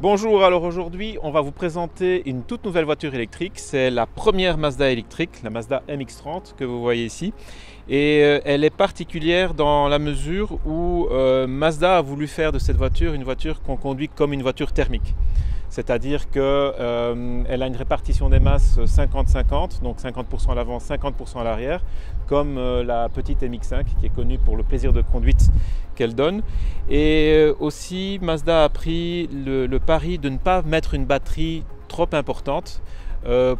Bonjour, alors aujourd'hui on va vous présenter une toute nouvelle voiture électrique. C'est la première Mazda électrique, la Mazda MX-30 que vous voyez ici. Et elle est particulière dans la mesure où Mazda a voulu faire de cette voiture une voiture qu'on conduit comme une voiture thermique. C'est-à-dire qu'elle a une répartition des masses 50-50, donc 50% à l'avant, 50% à l'arrière, comme la petite MX-5 qui est connue pour le plaisir de conduite qu'elle donne. Et aussi, Mazda a pris le pari de ne pas mettre une batterie trop importante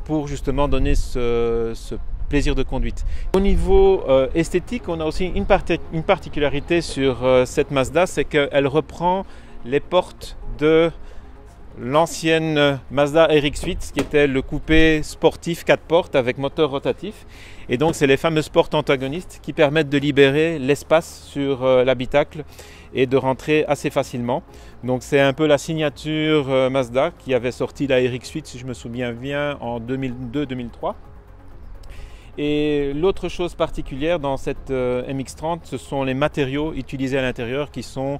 pour justement donner ce plaisir de conduite. Au niveau esthétique, on a aussi une particularité sur cette Mazda, c'est qu'elle reprend les portes de l'ancienne Mazda RX-8 qui était le coupé sportif 4 portes avec moteur rotatif, et donc c'est les fameuses portes antagonistes qui permettent de libérer l'espace sur l'habitacle et de rentrer assez facilement. Donc c'est un peu la signature Mazda qui avait sorti la RX-8 si je me souviens bien en 2002-2003. Et l'autre chose particulière dans cette MX-30, ce sont les matériaux utilisés à l'intérieur qui sont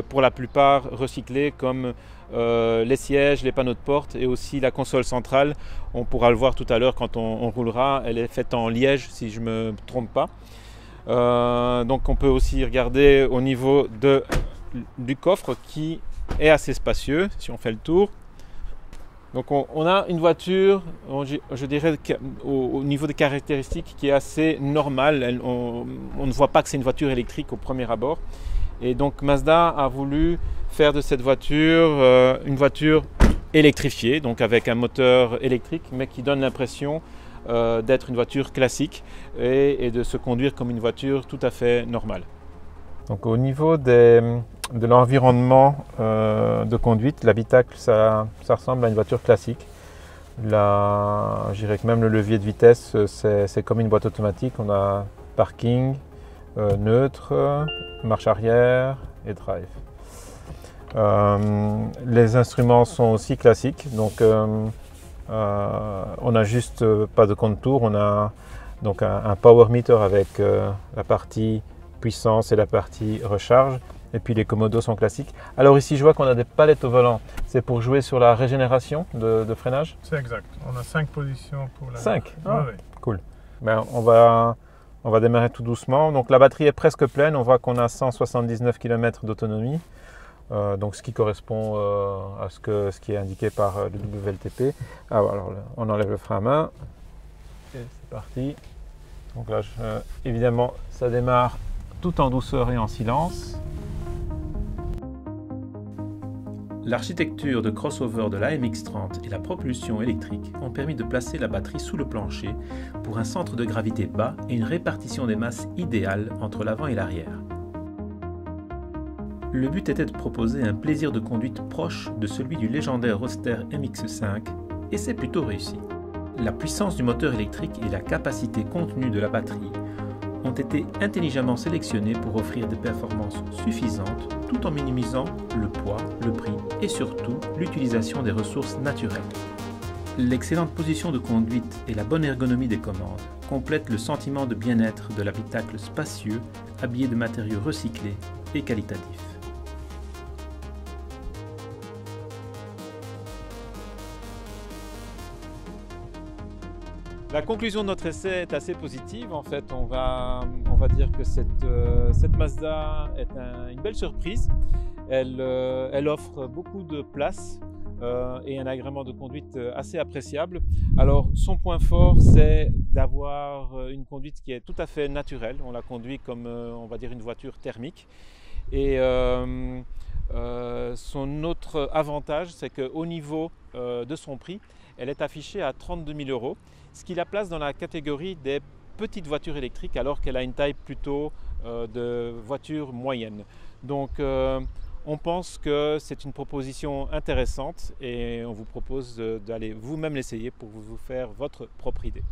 pour la plupart recyclés, comme les sièges, les panneaux de porte et aussi la console centrale. On pourra le voir tout à l'heure quand on roulera, elle est faite en liège si je ne me trompe pas. Donc on peut aussi regarder au niveau du coffre qui est assez spacieux si on fait le tour. Donc on a une voiture, je dirais au niveau des caractéristiques, qui est assez normale. On ne voit pas que c'est une voiture électrique au premier abord. Et donc Mazda a voulu faire de cette voiture une voiture électrifiée, donc avec un moteur électrique, mais qui donne l'impression d'être une voiture classique et de se conduire comme une voiture tout à fait normale. Donc au niveau de l'environnement de conduite, l'habitacle, ça ressemble à une voiture classique. Je dirais que même le levier de vitesse, c'est comme une boîte automatique. On a parking, neutre, marche arrière et drive. Les instruments sont aussi classiques, donc on n'a juste pas de compte-tours. On a donc un power meter avec la partie puissance et la partie recharge, et puis les commodos sont classiques. Alors ici je vois qu'on a des palettes au volant, c'est pour jouer sur la régénération de freinage? C'est exact, on a 5 positions pour la 5 marche. ah, Oui. Cool. Ben, on va démarrer tout doucement. Donc la batterie est presque pleine, on voit qu'on a 179 km d'autonomie, donc ce qui correspond à ce qui est indiqué par le WLTP. Alors on enlève le frein à main et c'est parti. Donc là évidemment ça démarre tout en douceur et en silence. L'architecture de crossover de la MX-30 et la propulsion électrique ont permis de placer la batterie sous le plancher pour un centre de gravité bas et une répartition des masses idéale entre l'avant et l'arrière. Le but était de proposer un plaisir de conduite proche de celui du légendaire roadster MX-5, et c'est plutôt réussi. La puissance du moteur électrique et la capacité contenue de la batterie ont été intelligemment sélectionnés pour offrir des performances suffisantes tout en minimisant le poids, le prix et surtout l'utilisation des ressources naturelles. L'excellente position de conduite et la bonne ergonomie des commandes complètent le sentiment de bien-être de l'habitacle spacieux, habillé de matériaux recyclés et qualitatifs. La conclusion de notre essai est assez positive. En fait, on va dire que cette Mazda est une belle surprise. Elle offre beaucoup de place et un agrément de conduite assez appréciable. Alors, son point fort, c'est d'avoir une conduite qui est tout à fait naturelle. On la conduit comme, on va dire, une voiture thermique. Et son autre avantage, c'est qu'au niveau de son prix, elle est affichée à 32 000 €, ce qui la place dans la catégorie des petites voitures électriques, alors qu'elle a une taille plutôt de voiture moyenne. Donc on pense que c'est une proposition intéressante et on vous propose d'aller vous-même l'essayer pour vous faire votre propre idée.